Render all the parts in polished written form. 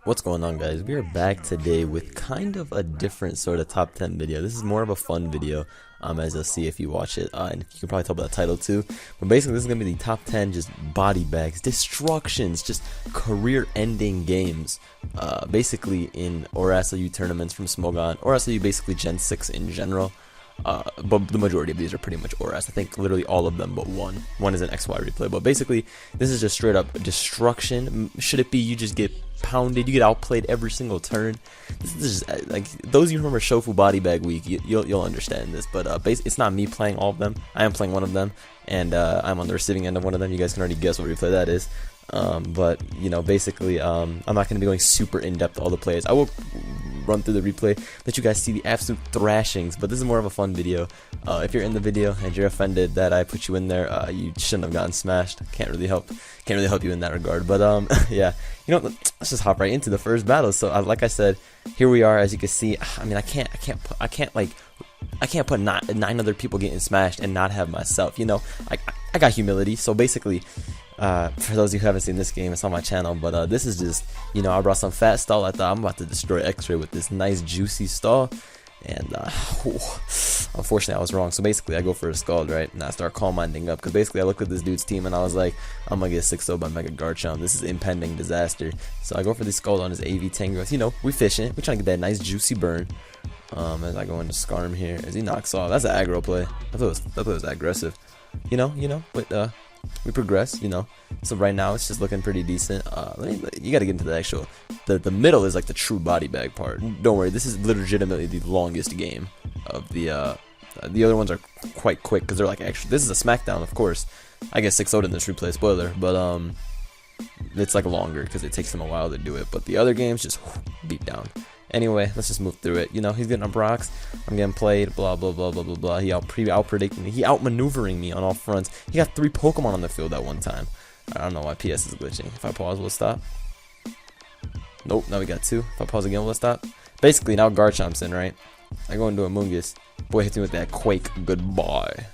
What's going on, guys? We are back today with kind of a different sort of top 10 video. This is more of a fun video, as you'll see if you watch it, and you can probably tell by the title too. But basically, this is going to be the top 10 just body bags, destructions, just career-ending games, basically in ORAS tournaments from Smogon, ORAS basically Gen 6 in general. But the majority of these are pretty much ORAS. I think literally all of them but one. One is an XY replay. But basically, this is just straight up destruction. Should it be you just get pounded, you get outplayed every single turn? This is just, like, those of you who remember Shofu Body Bag Week, you'll understand this. But it's not me playing all of them. I am playing one of them, and I'm on the receiving end of one of them. You guys can already guess what replay that is. But you know, basically, I'm not going to be going super in depth to all the players. I will run through the replay, let you guys see the absolute thrashings, but this is more of a fun video. If you're in the video and you're offended that I put you in there, you shouldn't have gotten smashed. Can't really help you in that regard. But yeah, you know, let's just hop right into the first battle. So like I said, here we are. As you can see, I mean, I can't put nine other people getting smashed and not have myself. You know, I got humility. So basically, for those of you who haven't seen this game, it's on my channel, but this is just, you know, I brought some fat stall. I thought I'm about to destroy X-Ray with this nice juicy stall, and unfortunately I was wrong. So basically I go for a scald, right, and I start calm minding up, because basically I looked at this dude's team and I was like, I'm gonna get 6-0 by Mega Garchomp. This is impending disaster. So I go for the scald on his AV Tangrowth. You know, we fishing, we trying to get that nice juicy burn. As I go into Skarm here, as he knocks off. That's an aggro play. I thought it was aggressive. You know, but we progress, you know. So right now it's just looking pretty decent. You got to get into the actual. The middle is like the true body bag part. Don't worry, this is legitimately the longest game of the other ones are quite quick because they're like actually. This is a SmackDown, of course. I guess 6-0 in this replay, spoiler, but it's like longer because it takes them a while to do it. But the other games just beat down. Anyway, let's just move through it. You know, he's getting up rocks. I'm getting played. Blah blah blah blah blah blah. He out predicting me. He outmaneuvering me on all fronts. He got 3 Pokemon on the field at one time. I don't know why PS is glitching. If I pause, will it stop? Nope. Now we got 2. If I pause again, will it stop? Basically, now Garchomp's in, right? I go into Amoonguss. Boy hits me with that Quake. Goodbye.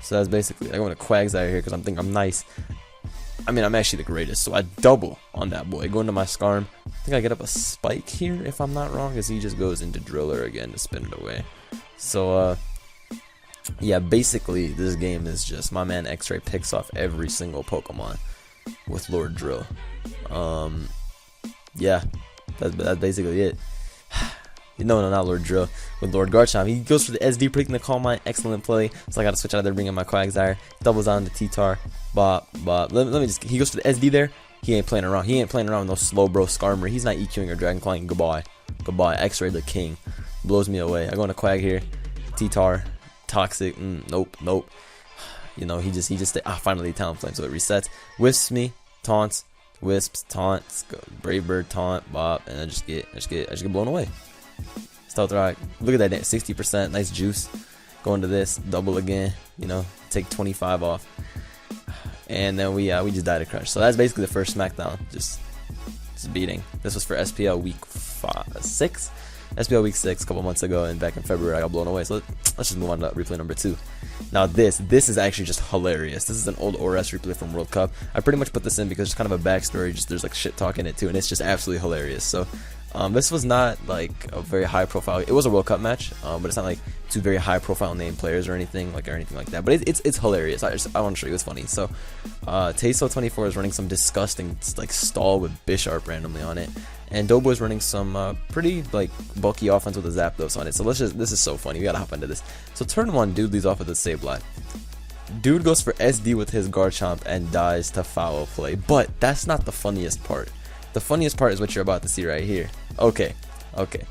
So that's basically. I go into Quagsire here because I'm nice. I mean, I'm actually the greatest, so I double on that boy. Go into my Skarm. I think I get up a Spike here, if I'm not wrong, as he just goes into Driller again to spin it away. So, yeah, basically, this game is just my man X-Ray picks off every single Pokemon with Lord Drill. Yeah, that's basically it. No, not Lord Drill. With Lord Garchomp, he goes for the SD, predicting the Calm Mind. Excellent play. So I got to switch out of there, bring in my Quagsire. Doubles on the T-Tar. But let me just. He goes for the SD there. He ain't playing around. He ain't playing around with no slow bro Skarmory. He's not EQing or Dragon Clawing. Goodbye. X-Ray the king. Blows me away. I go into Quag here. T-Tar. Toxic. Nope. You know, he just finally Talon Flame. So it resets. Wisps me. Taunts. Wisps. Taunts. Brave Bird. Taunt. Bop. And I just get blown away. Stealth Rock. Look at that 60%. Nice juice. Go into this. Double again. You know, take 25 off. And then we just died to Crush. So that's basically the first SmackDown. Just beating. This was for SPL week 6. SPL week 6 a couple months ago, and back in February I got blown away. So let's just move on to replay number 2. Now this is actually just hilarious. This is an old ORAS replay from World Cup. I pretty much put this in because it's kind of a backstory. Just there's like shit talk in it too, and it's just absolutely hilarious. So this was not like a very high profile. It was a World Cup match, but it's not like 2 very high profile name players or anything like that. But it's hilarious. I want to show you. It's funny. So Taso24 is running some disgusting like stall with Bisharp randomly on it, and Dobo is running some pretty like bulky offense with a Zapdos on it. So this is so funny. We gotta hop into this. So turn 1, dude leads off with a Sableye. Dude goes for SD with his Garchomp and dies to foul play. But that's not the funniest part. The funniest part is what you're about to see right here. Okay.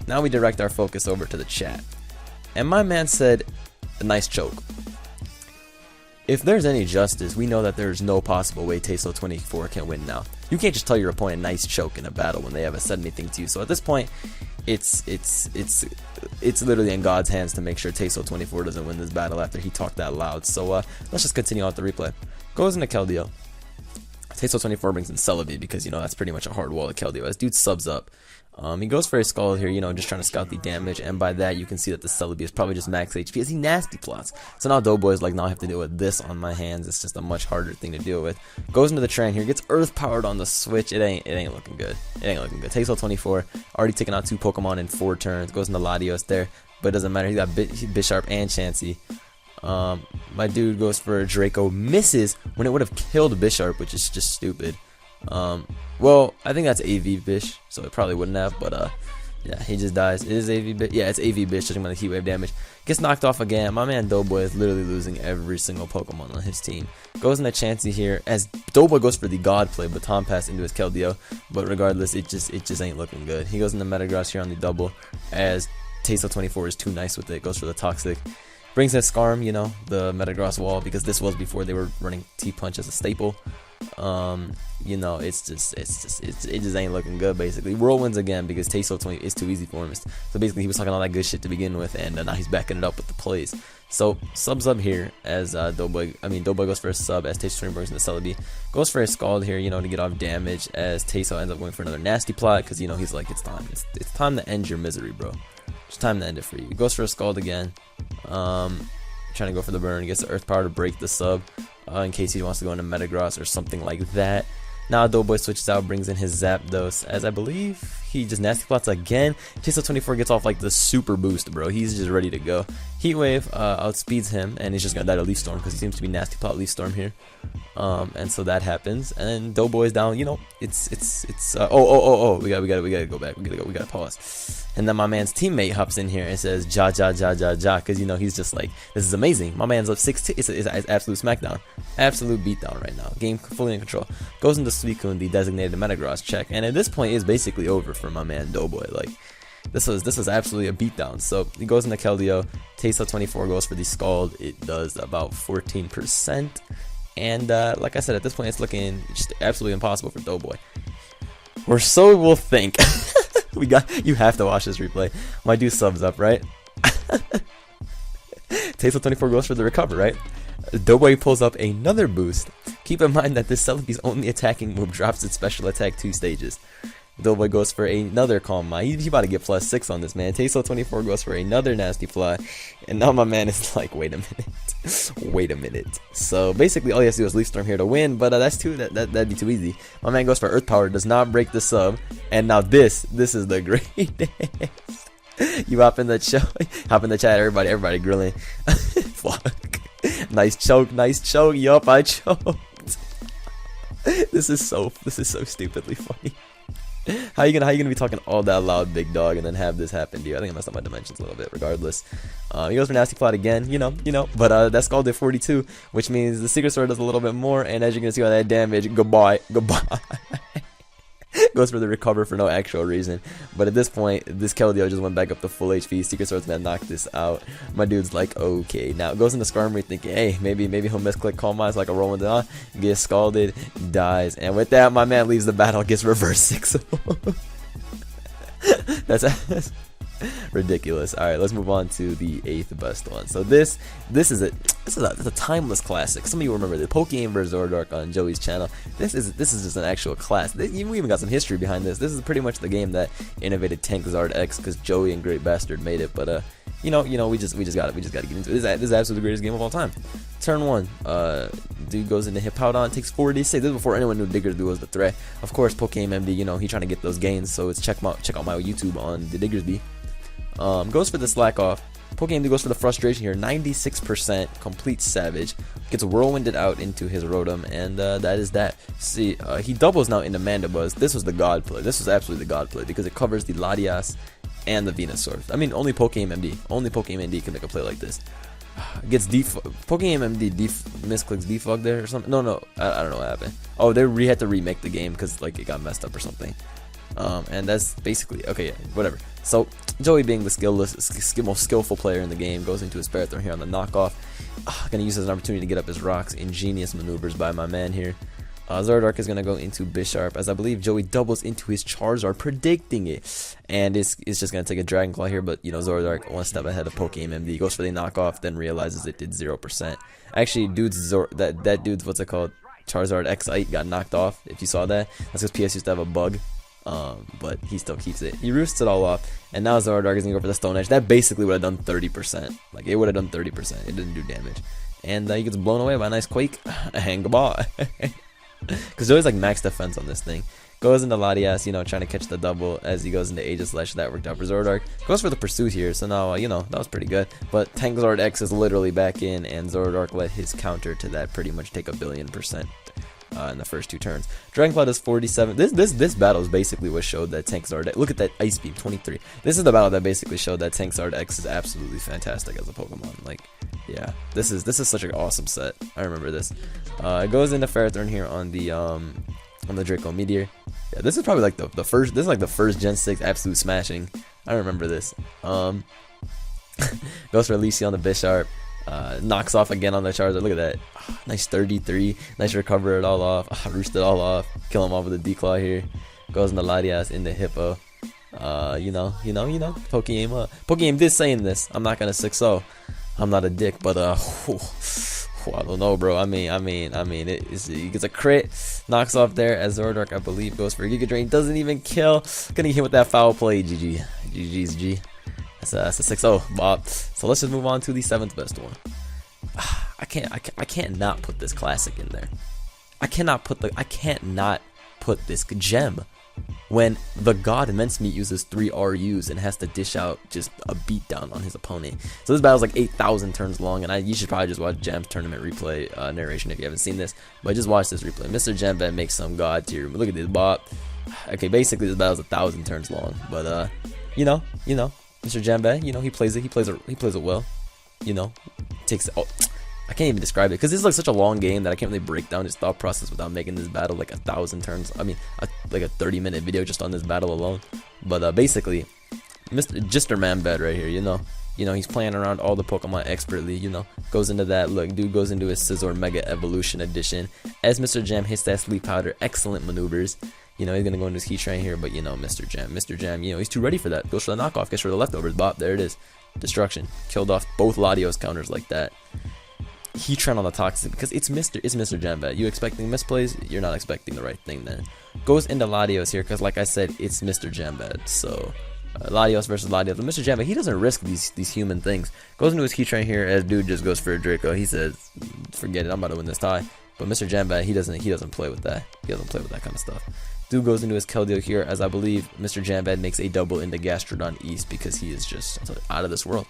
Now we direct our focus over to the chat. And my man said, a nice choke. If there's any justice, we know that there's no possible way Taso24 can win now. You can't just tell your opponent nice choke in a battle when they haven't said anything to you. So at this point, it's literally in God's hands to make sure Taso24 doesn't win this battle after he talked that loud. So let's just continue on with the replay. Goes into Keldeo. Taso 24 brings in Celebi because, you know, that's pretty much a hard wall to Keldeo. As dude subs up. He goes for his skull here, you know, just trying to scout the damage, and by that you can see that the Celebi is probably just max HP as he nasty plots. So now Doughboy is like, now I have to deal with this on my hands. It's just a much harder thing to deal with. Goes into the Tran here, gets earth powered on the switch. It ain't looking good. It ain't looking good. Taso 24 already taking out 2 Pokemon in 4 turns. Goes into Latios there, but it doesn't matter. He got Bisharp and Chansey. My dude goes for a Draco, misses when it would have killed Bisharp, which is just stupid. Well, I think that's AV Bish, so it probably wouldn't have, but yeah, he just dies. It is AV Bish. Yeah, it's AV Bish, judging by the heat wave damage. Gets knocked off again. My man Doughboy is literally losing every single Pokemon on his team. Goes into Chansey here as Doughboy goes for the God play, Baton Pass into his Keldeo, but regardless, it just ain't looking good. He goes into Metagross here on the double as Taso 24 is too nice with it. Goes for the Toxic. Brings in Scarm, you know, the Metagross wall, because this was before they were running T-Punch as a staple. You know, it just ain't looking good, basically. Whirlwinds again, because Taso 20 is too easy for him. So basically, he was talking all that good shit to begin with, and now he's backing it up with the plays. So, subs up here as Doughboy goes for a sub as Taso 20 brings in the Celebi. Goes for a Scald here, you know, to get off damage as Taso ends up going for another nasty plot, because, you know, he's like, it's time. It's time to end your misery, bro. It's time to end it for you. He goes for a Scald again. Trying to go for the burn. Gets the Earth Power to break the sub in case he wants to go into Metagross or something like that. Now Doughboy switches out, brings in his Zapdos, as I believe he just nasty plots again. Taso 24 gets off like the super boost, bro. He's just ready to go. Heat Wave outspeeds him, and he's just gonna die to Leaf Storm because he seems to be nasty plot Leaf Storm here. And so that happens, and Doughboy's down. You know, it's we gotta go back. We gotta pause. And then my man's teammate hops in here and says ja, because, you know, he's just like, this is amazing. My man's up 6-2. It's absolute smackdown, absolute beatdown right now. Game fully in control. Goes into Suicune, the designated Metagross check, and at this point is basically over for my man Doughboy. Like, this was absolutely a beatdown. So he goes into Keldeo. Taso 24 goes for the Scald. It does about 14%. And like I said, at this point, it's looking just absolutely impossible for Doughboy. Or so we'll think. You have to watch this replay. My dude subs up, right? Taso 24 goes for the recover, right? Doughboy pulls up another boost. Keep in mind that this Celebi's only attacking move drops its special attack 2 stages. Doughboy goes for another Calm Mind. He about to get +6 on this, man. Taso 24 goes for another nasty fly. And now my man is like, wait a minute. Wait a minute. So basically all he has to do is Leaf Storm here to win, but that'd be too easy. My man goes for Earth Power, does not break the sub. And now this is the greatest. You hop in the chat, everybody grilling. Fuck. Nice choke. Yup, I choked. This is so stupidly funny. How you gonna be talking all that loud, big dog, and then have this happen to you? I think I messed up my dimensions a little bit. Regardless, he goes for nasty plot again, you know. But that's called at 42, which means the Secret Sword does a little bit more. And as you're gonna see on that damage, goodbye. Goes for the recover for no actual reason. But at this point, this Keldeo just went back up to full HP. Secret Sword's gonna knock this out. My dude's like, okay. Now goes into Skarmory thinking, hey, maybe he'll misclick Calm Mind like a rolling down, gets scalded, dies. And with that, my man leaves the battle, gets reverse 6. That's ridiculous. All right, let's move on to the 8th best one. So this is a timeless classic. Some of you remember the Pokemon vs Zoroark on Joey's channel. This is just an actual class. We even got some history behind this. This is pretty much the game that innovated Tank Zard X, because Joey and Great Bastard made it. But you know, we just gotta get into it. This is absolutely the greatest game of all time. Turn 1, dude goes into Hippowdon, takes 4D6. This is before anyone knew Diggersby was the threat. Of course, Pokemon MD, you know, he trying to get those gains. So it's check out my YouTube on the Diggersby. Goes for the Slack Off. Pokemon goes for the Frustration here, 96%, complete savage. Gets whirlwinded out into his Rotom, and that is that. See, he doubles now into Mandibuzz. This was the God play. This was absolutely the God play, because it covers the Latias and the Venusaur. I mean, only Pokemon MD can make a play like this. Gets Pokemon MD misclicks defog there or something. No, I don't know what happened. Oh, they had to remake the game because like it got messed up or something. And that's basically okay. Yeah, whatever. So Joey, being the most skillful player in the game, goes into his Ferrothorn here on the knockoff. Gonna use this as an opportunity to get up his rocks. Ingenious maneuvers by my man here. Zoroark is gonna go into Bisharp, as I believe Joey doubles into his Charizard, predicting it, and it's just gonna take a Dragon Claw here. But you know, Zoroark one step ahead of Pokemon MD, goes for the knockoff, then realizes it did 0%. Actually, that dude's what's it called? Charizard X8 got knocked off. If you saw that, that's because PS used to have a bug. But he still keeps it. He roosts it all off, and now Zoroark is gonna go for the Stone Edge. That basically would have done 30%. Like, it would have done 30%. It didn't do damage, and he gets blown away by a nice Quake. And goodbye. Because there's always like max defense on this thing. Goes into Latias, you know, trying to catch the double as he goes into Aegislash. That worked out for Zoroark. Goes for the Pursuit here, so now, you know, that was pretty good. But Tangzord X is literally back in, and Zoroark let his counter to that pretty much take 1,000,000,000%. In the first 2 turns. Dragonclaw does 47. This battle is basically what showed that Tankzard X. Look at that Ice Beam, 23. This is the battle that basically showed that Tankzard X is absolutely fantastic as a Pokemon. Like, yeah, this is such an awesome set. I remember this. It goes into Ferrothorn here on the Draco Meteor. Yeah, this is probably like the first. This is like the first Gen 6 absolute smashing. I remember this. Goes for Alicia on the Bisharp. Knocks off again on the Charizard. Look at that. Nice 33. Nice recover it all off. Roost it all off. Kill him off with a D-Claw here. Goes into Latias in the Hippo. You know. Pokeaim. Pokeaim did saying this. I'm not gonna 6-0. I'm not a dick, but I don't know, bro. I mean, he gets a crit, knocks off there as Zoroark, I believe, goes for a Giga Drain. Doesn't even kill. Gonna hit with that foul play. GG's G. That's a 6-0, Bob. So let's just move on to the 7th best one. I can't not put this classic in there. I can't not put this gem when the God Mincemeat uses 3 RUs and has to dish out just a beatdown on his opponent. So this battle's like 8,000 turns long, and you should probably just watch Gem's tournament replay narration if you haven't seen this. But just watch this replay. Mr. Gembet makes some God tier. Look at this, Bob. Okay, basically this battle's 1,000 turns long, but you know. Mr. Jambet, you know, he plays it well. You know, takes it. Oh, I can't even describe it because this is like such a long game that I can't really break down his thought process without making this battle like 1,000 turns. I mean, like a 30-minute video just on this battle alone. But basically, Mr. Jisterman right here, you know, he's playing around all the Pokemon expertly. You know, goes into that. Look, dude goes into his Scizor Mega Evolution Edition as Mr. Jam hits that Sleep Powder. Excellent maneuvers. You know, he's going to go into his Heat Train here, but, you know, Mr. Jam, you know, he's too ready for that. Goes for the knockoff, gets for the leftovers, bop, there it is. Destruction. Killed off both Latios counters like that. Heat Train on the Toxic, because it's Mr. Jambet. You expecting misplays? You're not expecting the right thing then. Goes into Latios here, because like I said, it's Mr. Jambet. So, Latios versus Latios. But Mr. Jambet, he doesn't risk these human things. Goes into his Heat Train here, as dude just goes for a Draco. He says, forget it, I'm about to win this tie. But Mr. Jambet, he doesn't play with that. He doesn't play with that kind of stuff. Dude goes into his Keldeo here, as I believe Mr. Jambad makes a double into Gastrodon East because he is just out of this world.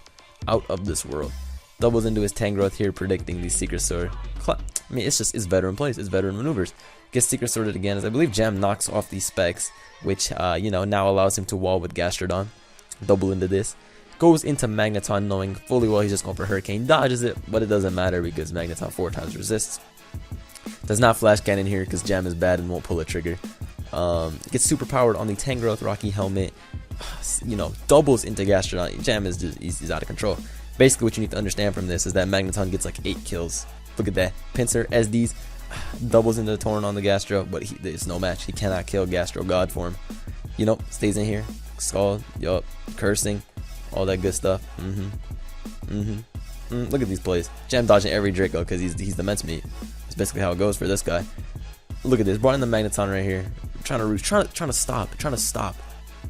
Out of this world. Doubles into his Tangrowth here, predicting the Secret Sword. I mean, it's veteran plays. It's veteran maneuvers. Gets Secret Sworded again, as I believe Jam knocks off these specs, which, you know, now allows him to wall with Gastrodon. Double into this. Goes into Magneton, knowing fully well he's just going for Hurricane. Dodges it, but it doesn't matter because Magneton 4 times resists. Does not Flash Cannon here because Jam is bad and won't pull a trigger. Gets super powered on the Tangrowth Rocky Helmet. You know, doubles into Gastrodon. Jam is just he's out of control. Basically, what you need to understand from this is that Magneton gets like 8 kills. Look at that. Pinsir, SDs, doubles into the Torn on the Gastro, but there's no match. He cannot kill Gastro God form. You know, stays in here. Scald, yup, cursing, all that good stuff. Look at these plays. Jam dodging every Draco because he's the Mincemeat. That's basically how it goes for this guy. Look at this. Brought in the Magneton right here. Trying to stop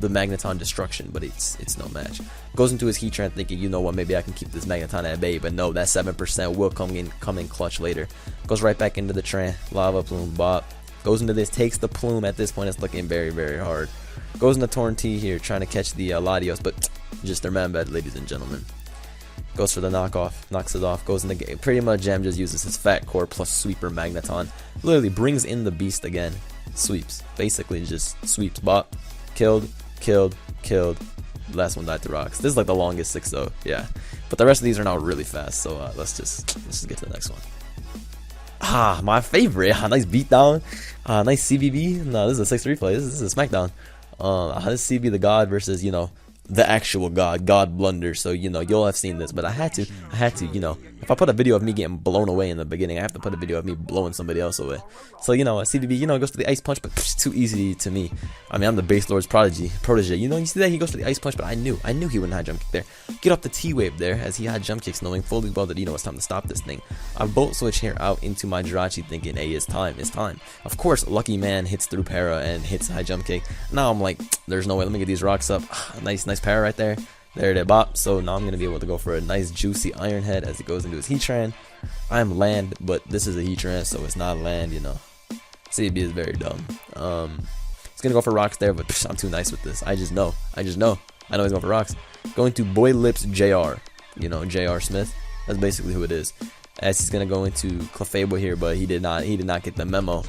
the Magneton destruction, but it's no match. Goes into his Heat Train thinking, you know what, maybe I can keep this Magneton at bay, but no, that 7% will come in clutch later. Goes right back into the Tran. Lava Plume, bop. Goes into this, takes the Plume. At this point, it's looking very, very hard. Goes into Torn T here, trying to catch the Latios, but just their man bad, ladies and gentlemen. Goes for the knockoff, knocks it off, goes in the game. Pretty much Jam just uses his Fat Core plus Sweeper Magneton. Literally brings in the beast again. Sweeps. Basically just sweeps. Bop. Killed. Last one died to rocks. This is like the longest 6-0. Yeah. But the rest of these are now really fast. So let's just get to the next one. My favorite. Nice beatdown. Nice CBB. No, this is a 6 replay. This is a SmackDown. This is CB the God versus, you know, the actual God Blunder. So, you know, you'll have seen this, but I had to, you know, if I put a video of me getting blown away in the beginning, I have to put a video of me blowing somebody else away. So, you know, CDB, you know, goes for the ice punch, but too easy to me. I mean, I'm the base lord's protege. You know, you see that he goes for the ice punch, but I knew he wouldn't high jump kick there. Get off the T-wave there as he had jump kicks, knowing fully well that, you know, it's time to stop this thing. I bolt switch here out into my Jirachi, thinking, hey, it's time. Of course, Lucky Man hits through para and hits high jump kick. Now I'm like, there's no way. Let me get these rocks up. Nice para right there. There it bop. So now I'm gonna be able to go for a nice juicy iron head as it goes into his Heatran. I'm land, but this is a Heatran, so it's not land, you know. CB is very dumb. He's gonna go for rocks there, but I'm too nice with this. I just know. I know he's going for rocks. Going to Boy Lips JR. You know, JR Smith. That's basically who it is. As he's gonna go into Clefable here, but he did not get the memo.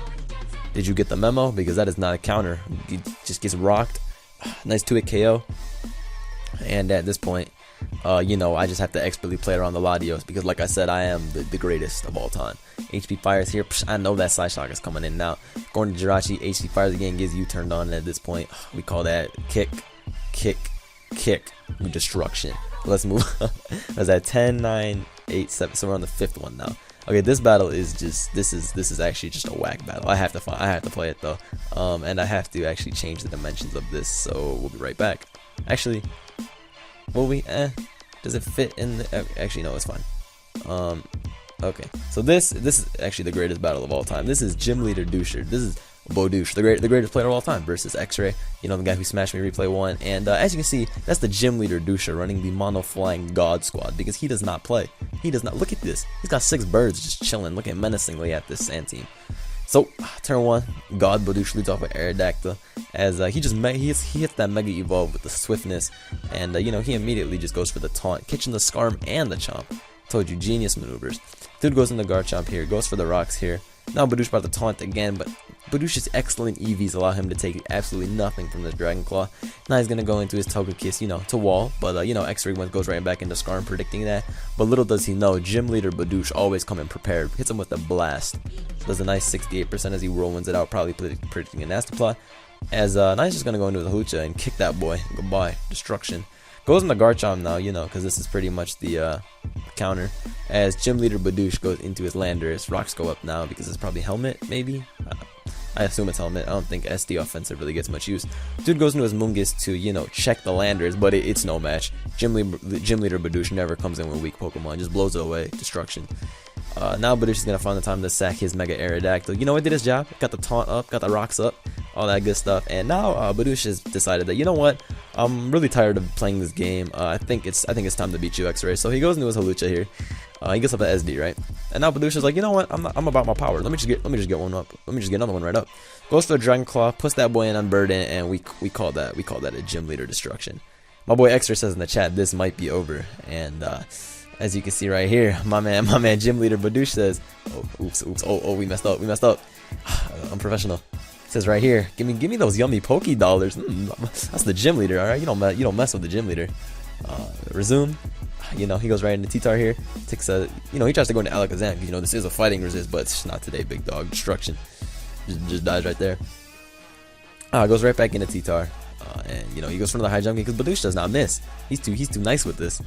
Did you get the memo? Because that is not a counter. He just gets rocked. Nice 2-hit KO. And at this point, you know, I just have to expertly play around the Latios because, like I said, I am the greatest of all time. HP fires here. I know that side shock is coming in now. Going to Jirachi, HP fires again, gets you turned on. And at this point, we call that kick, destruction. Let's move on. That's at 10, 9, 8, 7. So we're on the 5th one now. Okay, this battle is just this is actually just a whack battle. I have to play it though, and I have to actually change the dimensions of this. So we'll be right back. Actually, will we? Does it fit in the? Actually, no, it's fine. Okay, so this is actually the greatest battle of all time. This is Gym Leader Doucher. This is Bodouche, the greatest player of all time, versus X-Ray, you know, the guy who smashed me replay 1. And as you can see, that's the Gym Leader Doucher running the Mono Flying God Squad because he does not play. He does not. Look at this. He's got 6 birds just chilling, looking menacingly at this sand team. So turn 1, God Bodouche leads off with Aerodactyl as he hits that Mega Evolve with the swiftness, and you know, he immediately just goes for the taunt, catching the Scarm and the Chomp. Told you, genius maneuvers. Dude goes into Garchomp here, goes for the rocks here. Now Bodouche about to taunt again, but Bodouche's excellent EVs allow him to take absolutely nothing from this Dragon Claw. Now he's gonna go into his Togekiss, you know, to wall, but you know, X-Ray goes right back into Scarm, predicting that. But little does he know, Gym Leader Bodouche always coming prepared, hits him with a blast. Does a nice 68% as he whirlwinds it out, probably predicting a Astapla. As now he's just gonna go into the Hlucha and kick that boy. Goodbye, destruction. Goes into Garchomp now, you know, because this is pretty much the counter. As Gym Leader Bodouche goes into his Landorus, rocks go up now because it's probably Helmet, maybe? I assume it's Helmet. I don't think SD offensive really gets much use. Dude goes into his Mungus to, you know, check the Landorus, but it's no match. Gym Leader Bodouche never comes in with weak Pokemon, just blows it away. Destruction. Now Bodouche is going to find the time to sack his Mega Aerodactyl. You know, it did his job. Got the taunt up, got the rocks up, all that good stuff. And now Bodouche has decided that, you know what, I'm really tired of playing this game. I think it's time to beat you, X-Ray. So he goes into his Hlucha here. He gets up at SD, right? And now Bodouche is like, you know what, I'm about my power. Let me just get one up. Let me just get another one right up. Goes for the Dragon Claw, puts that boy in Unburden, and we call that a Gym Leader Destruction. My boy X-Ray says in the chat, this might be over. And as you can see right here, my man Gym Leader Bodouche says, oh, we messed up. I'm professional. Says right here, give me those yummy Poke dollars. That's the Gym Leader, all right. You don't mess with the Gym Leader. Resume. You know, he goes right into T-Tar here. Takes a, you know, he tries to go into Alakazam. You know, this is a fighting resist, but it's not today, big dog. Destruction. Just dies right there. Goes right back into T-Tar. And you know, he goes for another high jump because Bodouche does not miss. He's too nice with this.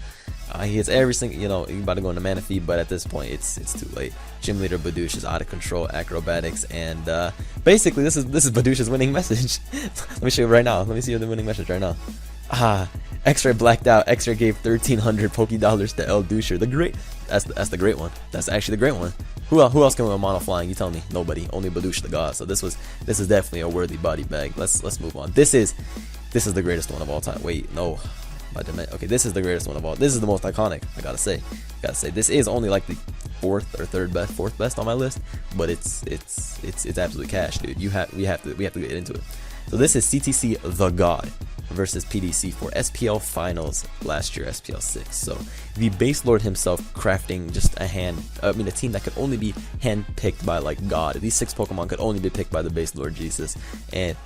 He hits every single, you know, he's about to go into Mana Feed, but at this point it's too late. Gym Leader Bodouche is out of control, acrobatics, and basically this is Bodouche's winning message. Let me show you right now. Let me see the winning message right now. X-Ray blacked out. X-Ray gave 1,300 Poke dollars to El Doucher. That's the great one. That's actually the great one. Who else can win Mono Flying? You tell me. Nobody. Only Bodouche the God. So this is definitely a worthy body bag. Let's move on. This is the greatest one of all time. Wait, no. Okay, this is the greatest one of all. This is the most iconic. I gotta say, this is only like the fourth best on my list, but it's absolutely cash, dude. We have to get into it. So this is CTC the God versus PDC for SPL Finals last year, SPL 6. So the Base Lord himself crafting just a team that could only be hand-picked by like God. These 6 Pokemon could only be picked by the Base Lord Jesus, and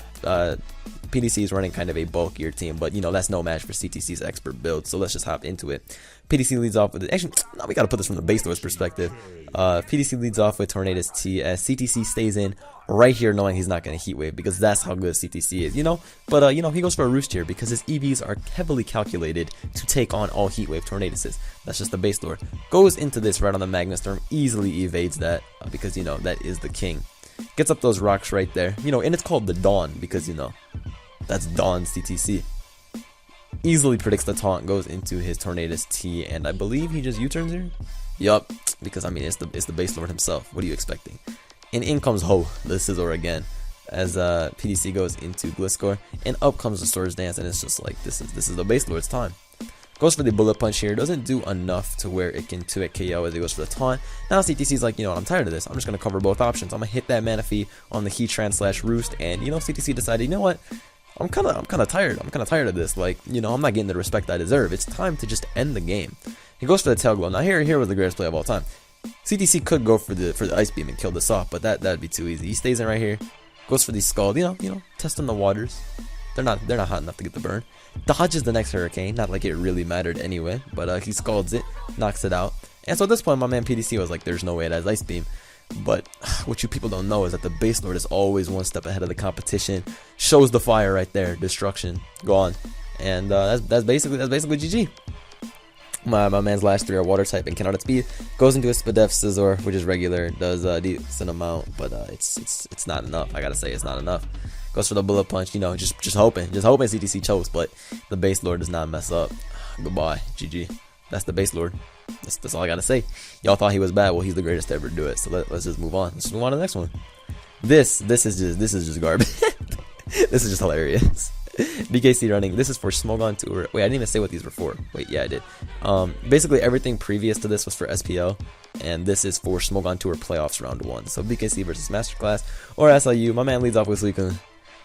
PDC is running kind of a bulkier team, but you know, that's no match for CTC's expert build, so let's just hop into it. PDC leads off with it. Actually, no, we gotta put this from the base lord's perspective. PDC leads off with Tornadus T as CTC stays in right here, knowing he's not gonna heat wave because that's how good CTC is, you know. But you know, he goes for a roost here because his EVs are heavily calculated to take on all heat wave Tornaduses. That's just the base lord. Goes into this right on the Magma Storm, easily evades that because you know that is the king. Gets up those rocks right there, you know, and it's called the Dawn because you know that's Dawn CTC. Easily predicts the taunt, goes into his Tornadus T, and I believe he just U-turns here. Yup, because I mean it's the base lord himself. What are you expecting? And in comes Ho, the Scizor again, as PDC goes into Gliscor, and up comes the Swords Dance, and it's just like this is the base lord's time. Goes for the Bullet Punch here, doesn't do enough to where it can 2-hit KO as he goes for the taunt. Now CTC's like, you know what, I'm tired of this. I'm just gonna cover both options. I'm gonna hit that Manaphy on the Heatran / Roost, and you know CTC decided, you know what? I'm kind of tired. I'm kind of tired of this. Like, you know, I'm not getting the respect I deserve. It's time to just end the game. He goes for the Tail Glow. Now here was the greatest play of all time. CTC could go for the Ice Beam and kill this off, but that'd be too easy. He stays in right here. Goes for the Scald. You know, testing the waters. They're not hot enough to get the burn. Dodges the next Hurricane. Not like it really mattered anyway, but he scalds it, knocks it out. And so at this point, my man PDC was like, "There's no way it has Ice Beam." But what you people don't know is that the base lord is always one step ahead of the competition. Shows the fire right there, destruction, gone, and that's basically GG. My man's last three are water type and cannot outspeed. Goes into a Spadef Scizor, which is regular, does a decent amount, but it's not enough. I gotta say, it's not enough. Goes for the Bullet Punch, you know, just hoping CTC chokes, but the base lord does not mess up. Goodbye, GG. That's the base lord. That's all I gotta say. Y'all thought he was bad. Well, he's the greatest to ever do it. So let's just move on. Let's move on to the next one. This is just garbage. This is just hilarious. BKC running. This is for Smogon Tour. Wait, I didn't even say what these were for. Wait, yeah, I did. Basically everything previous to this was for SPL, and this is for Smogon Tour Playoffs Round 1. So BKC versus Masterclass or SIU. My man leads off with Suicune.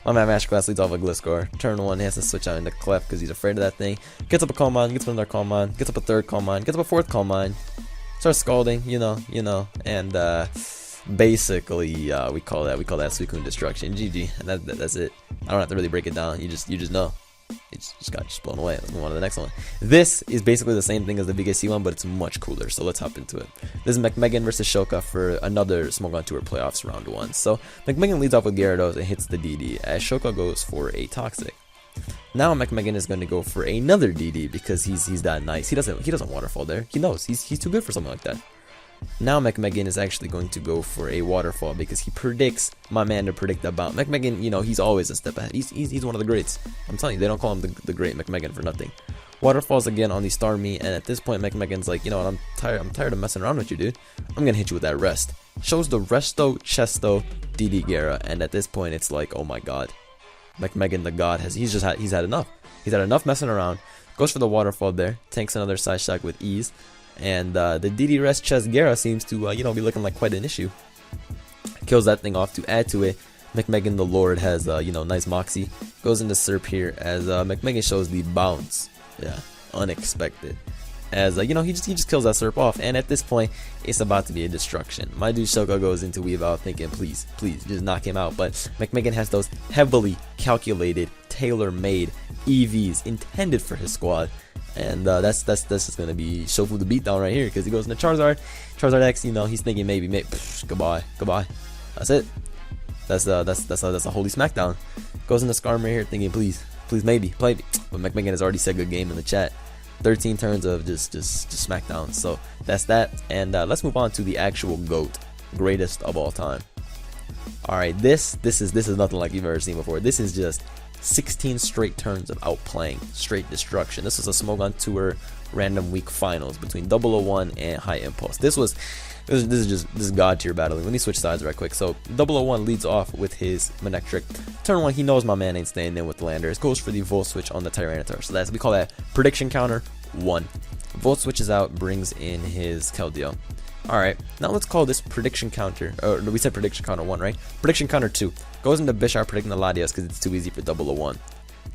My man Masterclass leads off with Gliscor. Turn 1, he has to switch out into Clef because he's afraid of that thing. Gets up a Calm Mind, gets up another Calm Mind, gets up a third Calm Mind, gets up a fourth Calm Mind. Starts scalding, you know, and basically we call that Suicune destruction. GG, and that's it. I don't have to really break it down. You just know. It just got blown away. Let's move on to the next one. This is basically the same thing as the BKC one, but it's much cooler. So let's hop into it. This is McMegan versus Shoka for another Smogon Tour Playoffs Round 1. So McMegan leads off with Gyarados and hits the DD as Shoka goes for a Toxic. Now McMegan is going to go for another DD because he's that nice. He doesn't waterfall there. He knows he's too good for something like that. Now McMegan is actually going to go for a waterfall because he predicts my man to predict the bounce. McMegan, you know, he's always a step ahead. He's one of the greats. I'm telling you, they don't call him the great McMegan for nothing. Waterfalls again on the Starmie, and at this point McMegan's like, you know what, I'm tired of messing around with you, dude. I'm gonna hit you with that rest. Shows the Resto Chesto DD Gyara, and at this point it's like, oh my god. McMegan the god he's had enough. He's had enough messing around. Goes for the waterfall there, tanks another side shock with ease. And the DD Rest Chest Gyara seems to, you know, be looking like quite an issue. Kills that thing off. To add to it, McMegan the Lord has, you know, nice Moxie. Goes into Serp here as McMegan shows the bounce. Yeah, unexpected. As, you know, he just kills that Serp off. And at this point, it's about to be a destruction. My dude Shoka goes into Weave Out thinking, please, just knock him out. But McMegan has those heavily calculated, tailor-made EVs intended for his squad. And that's just gonna be Shofu the beatdown right here because he goes into Charizard X. You know, he's thinking maybe goodbye. That's it. That's a holy smackdown. Goes into Skarmory here thinking please maybe play me. But McMegan has already said good game in the chat. 13 turns of just smackdown. So that's that. And let's move on to the actual GOAT, greatest of all time. All right, this is nothing like you've ever seen before. This is just 16 straight turns of outplaying, straight destruction. This was a Smogon Tour random week finals between 001 and High Impulse. This is god tier battling. Let me switch sides right quick. So 001 leads off with his Manectric. Turn 1, he knows my man ain't staying in with the Landers. Goes for the Volt Switch on the Tyranitar. So we call that prediction counter 1. Volt switches out, brings in his Keldeo. Alright, now let's call this prediction counter, or we said prediction counter 1, right? Prediction counter 2. Goes into Bisharp predicting the Latios because it's too easy for 001.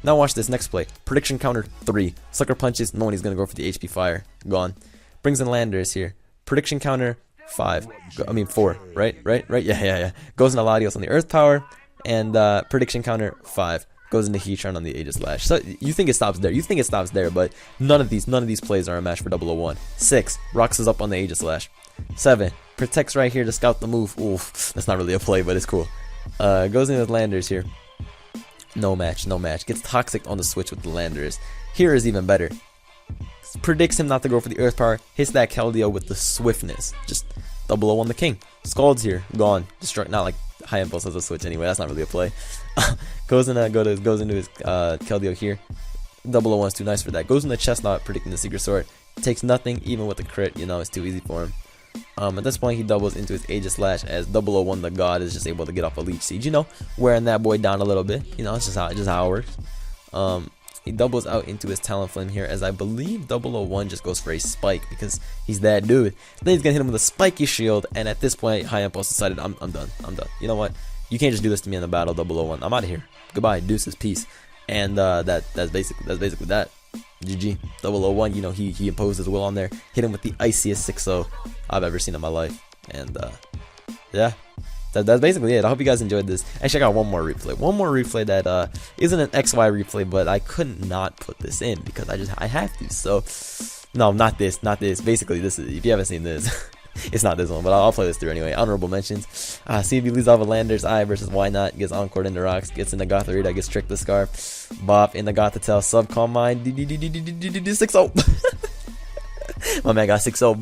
Now watch this next play. Prediction counter 3. Sucker punches, knowing he's going to go for the HP Fire. Gone. Brings in Landers here. Prediction counter 4, right? Yeah. Goes into Latios on the Earth Power. And prediction counter 5. goes into Heatran on the Aegis Slash. So you think it stops there. You think it stops there, but none of these plays are a match for 001. 6, rocks us up on the Aegis Slash. 7, protects right here to scout the move. Oof, that's not really a play, but it's cool. Goes into the Landers here. No match, no match. Gets Toxic on the switch with the Landers. Here is even better. Predicts him not to go for the Earth Power. Hits that Keldeo with the Swiftness. Just 001 the King. Scald's here. Gone. Destruct. Not like High Impulse has a switch anyway. That's not really a play. goes into his Keldeo here. 001's too nice for that. Goes into Chestnut, predicting the Secret Sword. Takes nothing, even with the crit. You know, it's too easy for him. At this point, he doubles into his Aegis Slash as 001 the God is just able to get off a Leech Siege. You know, wearing that boy down a little bit. You know, it's just how it works. He doubles out into his Talonflame here, as I believe 001 just goes for a Spike because he's that dude. Then he's gonna hit him with a Spiky Shield, and at this point, High Impulse decided, I'm done. You know what? You can't just do this to me in the battle, 001. I'm out of here. Goodbye, deuces, peace. And that's basically that. GG. 001, you know, he imposed his will on there. Hit him with the iciest 6-0 I've ever seen in my life. And yeah. That's basically it. I hope you guys enjoyed this. Actually, I got one more replay that isn't an XY replay, but I couldn't not put this in because I have to. So no, not this. Basically, this is, if you haven't seen this, it's not this one, but I'll play this through anyway. Honorable mentions. CB leads off with Landers Eye versus Why Not. Gets Encored into Rocks. Gets into Gotharita. Gets Trick the Scarf. Bop in the Gothitelle. Subcalm Mind. 6-0. My man got 6-0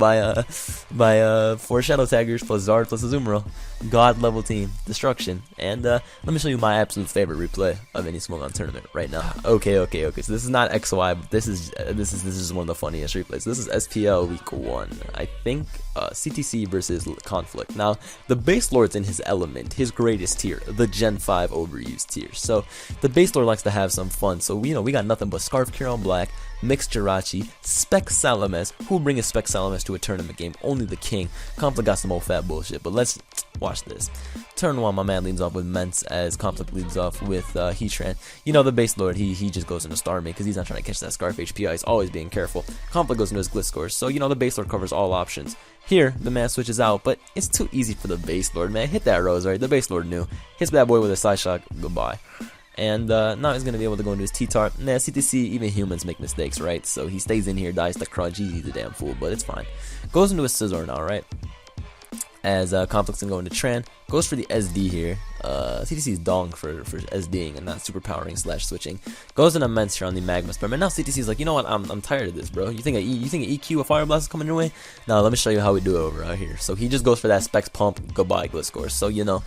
by 4 Shadow Taggers plus Zard plus Azumarill. God level team destruction. And let me show you my absolute favorite replay of any Smogon tournament right now. Okay. So this is not XY, but this is one of the funniest replays. This is SPL week 1. I think CTC versus Conflict. Now the base lord's in his element, his greatest tier, the Gen 5 overused tier. So the base lord likes to have some fun. So we got nothing but Scarf Cure on black, Mixed Jirachi, Spec Salames. Who will bring a Spec Salames to a tournament game? Only the King. Conflict got some old fat bullshit, but let's watch this. Turn 1, my man leads off with Mence as Conflict leads off with Heatran. You know, the base lord, he just goes into Starmie because he's not trying to catch that Scarf HPI. He's always being careful. Conflict goes into his Gliscor, so you know the base lord covers all options. Here, the man switches out, but it's too easy for the base lord, man. Hit that Rosary. The base lord knew. Hits that boy with a side shot. Goodbye. And now he's going to be able to go into his T-Tar. Nah, CTC, even humans make mistakes, right? So he stays in here, dies to Crunch. He's a damn fool, but it's fine. Goes into his Scizor now, right? As Conflict's going to go into Tran. Goes for the SD here. CTC's dong for SDing and not superpowering / switching. Goes into Mence here on the Magma Sperm. And now CTC's like, you know what? I'm tired of this, bro. You think an EQ, a Fire Blast is coming your way? Now, let me show you how we do it over out here. So he just goes for that Specs Pump. Goodbye, Gliscor. So, you know,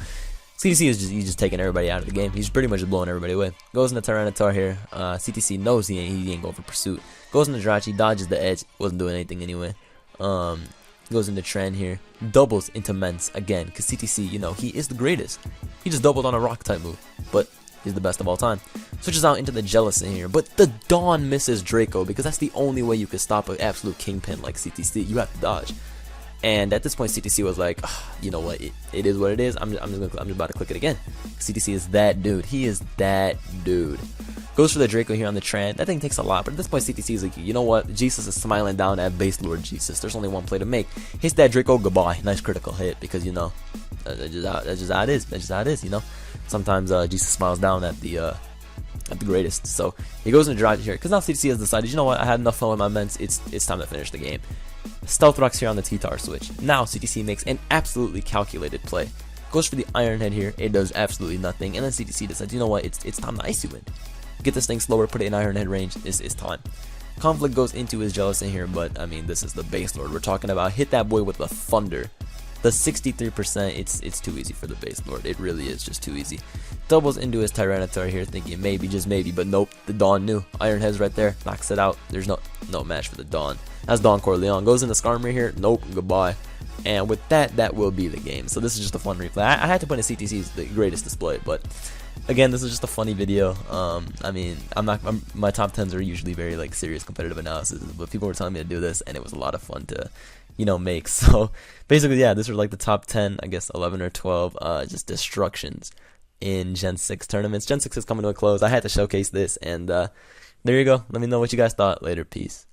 CTC is just taking everybody out of the game. He's pretty much just blowing everybody away. Goes into Tyranitar here. CTC knows he ain't going for Pursuit. Goes into Jirachi, dodges the edge. Wasn't doing anything anyway. Goes into Tran here. Doubles into Mence again. Because CTC, you know, he is the greatest. He just doubled on a rock type move. But he's the best of all time. Switches out into the Jellicent here. But the Dawn misses Draco. Because that's the only way you could stop an absolute kingpin like CTC. You have to dodge. And at this point, CTC was like, you know what, it is what it is. I'm just about to click it again. CTC is that dude. He is that dude. Goes for the Draco here on the Tran. That thing takes a lot, but at this point, CTC is like, you know what? Jesus is smiling down at base lord Jesus. There's only one play to make. Hits that Draco, goodbye. Nice critical hit because, you know, that's just how it is. That's just how it is, you know. Sometimes Jesus smiles down at the greatest. So he goes into Jirachi here because now CTC has decided, you know what? I had enough fun with my Mence. It's time to finish the game. Stealth Rocks here on the T-Tar switch. Now CTC makes an absolutely calculated play. Goes for the Iron Head here. It does absolutely nothing. And then CTC decides, you know what? It's time to Icy Wind. Get this thing slower, put it in Iron Head range. It's time. Conflict goes into his Jellicent here, but I mean, this is the base lord we're talking about. Hit that boy with the Thunder. The 63%, it's too easy for the base lord. It really is just too easy. Doubles into his Tyranitar here, thinking maybe, just maybe, but nope. The Dawn knew. Iron Head's right there, knocks it out. There's no match for the Dawn. That's Don Corleone. Goes into Skarmory here. Nope, goodbye. And with that will be the game. So this is just a fun replay. I had to put in CTC's the greatest display, but again, this is just a funny video. I mean, my top 10s are usually very like serious competitive analysis, but people were telling me to do this, and it was a lot of fun to, you know, make. So basically, yeah, these are like the top 10, I guess 11 or 12, just destructions in Gen 6 tournaments. Gen 6 is coming to a close. I had to showcase this, and there you go. Let me know what you guys thought. Later, peace.